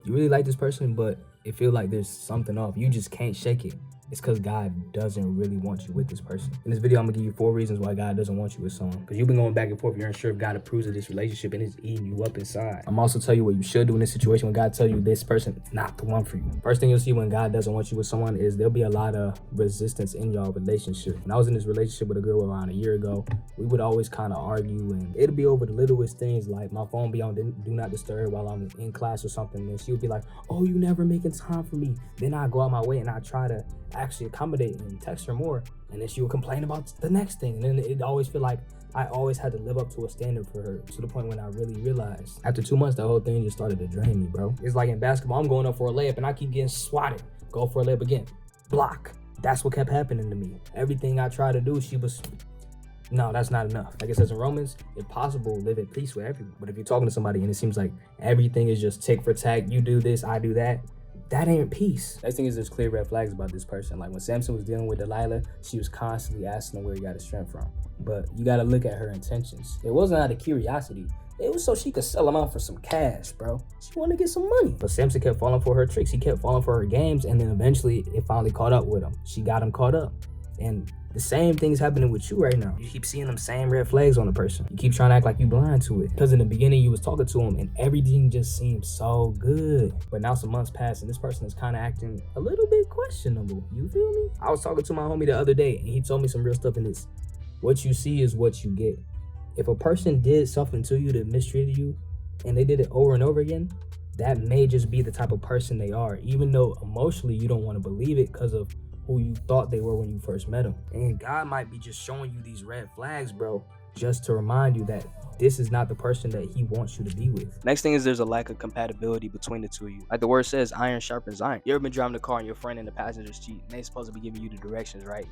You really like this person, but it feel like there's something off. You just can't shake it. It's because God doesn't really want you with this person. In this video, I'm gonna give you 4 reasons why God doesn't want you with someone. Because you've been going back and forth. You're unsure if God approves of this relationship and it's eating you up inside. I'm also tell you what you should do in this situation when God tells you this person is not the one for you. First thing you'll see when God doesn't want you with someone is there'll be a lot of resistance in your relationship. When I was in this relationship with a girl around a year ago, we would always kind of argue, and it'll be over the littlest things, like my phone be on do not disturb while I'm in class or something, and she would be like, oh, you never making time for me. Then I go out my way and I try to actually accommodate and text her more, and then she would complain about the next thing, and then it always feel like I always had to live up to a standard for her, to the point when I really realized after 2 months the whole thing just started to drain me, bro. It's like in basketball, I'm going up for a layup and I keep getting swatted. Go for a layup again, block. That's what kept happening to me. Everything I tried to do, she was, no, that's not enough. Like it says in Romans, if possible, live at peace with everyone. But if you're talking to somebody and it seems like everything is just tick for tack, you do this, I do that, that ain't peace. Next thing is there's clear red flags about this person. Like when Samson was dealing with Delilah, she was constantly asking him where he got his strength from. But you gotta look at her intentions. It wasn't out of curiosity. It was so she could sell him out for some cash, bro. She wanted to get some money. But Samson kept falling for her tricks. He kept falling for her games, and then eventually it finally caught up with him. She got him caught up. And the same thing's happening with you right now. You keep seeing them same red flags on the person. You keep trying to act like you blind to it. Because in the beginning you was talking to him and everything just seemed so good. But now some months pass and this person is kind of acting a little bit questionable. You feel me? I was talking to my homie the other day and he told me some real stuff in this. What you see is what you get. If a person did something to you that mistreated you and they did it over and over again, that may just be the type of person they are, even though emotionally you don't want to believe it because of who you thought they were when you first met them. And God might be just showing you these red flags, bro, just to remind you that this is not the person that he wants you to be with. Next thing is there's a lack of compatibility between the two of you. Like the word says, iron sharpens iron. You ever been driving the car and your friend in the passenger seat and they supposed to be giving you the directions, right?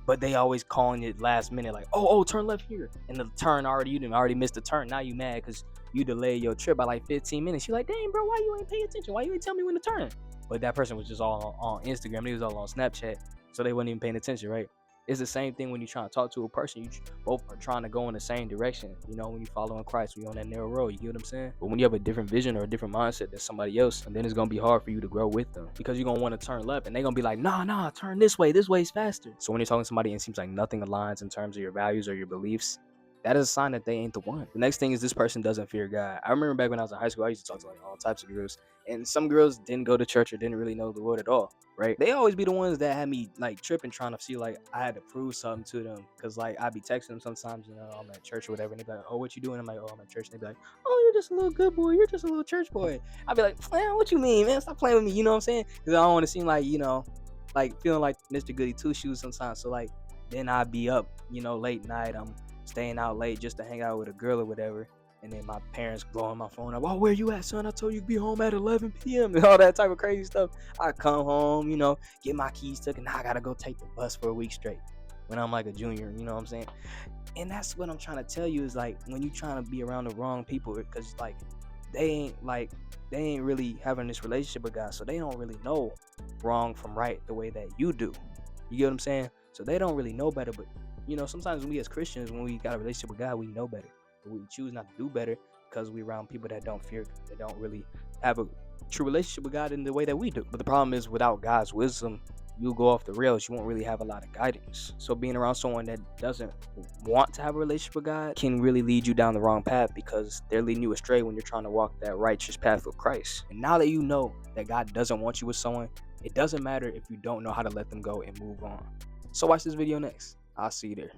But they always calling it last minute, like, oh, turn left here. And the turn you didn't already missed the turn. Now you mad because you delayed your trip by like 15 minutes. You're like, dang, bro, why you ain't paying attention? Why you ain't tell me when to turn? But that person was just all on Instagram. They was all on Snapchat. So they wasn't even paying attention, right? It's the same thing when you're trying to talk to a person. You both are trying to go in the same direction. You know, when you follow in Christ, we on that narrow road. You get what I'm saying? But when you have a different vision or a different mindset than somebody else, and then it's going to be hard for you to grow with them because you're going to want to turn left and they're going to be like, nah, turn this way. This way's faster. So when you're talking to somebody and it seems like nothing aligns in terms of your values or your beliefs, that is a sign that they ain't the one. The next thing is this person doesn't fear God. I remember back when I was in high school, I used to talk to like all types of girls, and some girls didn't go to church or didn't really know the Lord at all, right? They always be the ones that had me like tripping, trying to see like I had to prove something to them, because like I'd be texting them sometimes, you know, I'm at church or whatever, and they'd be like, oh, what you doing? I'm like, oh, I'm at church. And they'd be like, oh, you're just a little good boy. You're just a little church boy. I'd be like, man, what you mean, man? Stop playing with me. You know what I'm saying? Because I don't want to seem like, you know, like feeling like Mr. Goody Two Shoes sometimes. So like then I'd be up, you know, late night. I'm staying out late just to hang out with a girl or whatever, and then my parents blowing my phone up, oh, where you at, son? I told you to be home at 11 p.m. and all that type of crazy stuff. I come home, you know, get my keys took, and now I gotta go take the bus for a week straight when I'm like a junior, you know what I'm saying? And that's what I'm trying to tell you is like when you trying to be around the wrong people, because like they ain't really having this relationship with God, so they don't really know wrong from right the way that you do. You get what I'm saying? So they don't really know better. But you know, sometimes we as Christians, when we got a relationship with God, we know better, but we choose not to do better because we're around people that don't fear, that don't really have a true relationship with God in the way that we do. But the problem is, without God's wisdom, you'll go off the rails. You won't really have a lot of guidance. So being around someone that doesn't want to have a relationship with God can really lead you down the wrong path, because they're leading you astray when you're trying to walk that righteous path with Christ. And now that you know that God doesn't want you with someone, it doesn't matter if you don't know how to let them go and move on. So watch this video next. I'll see you there.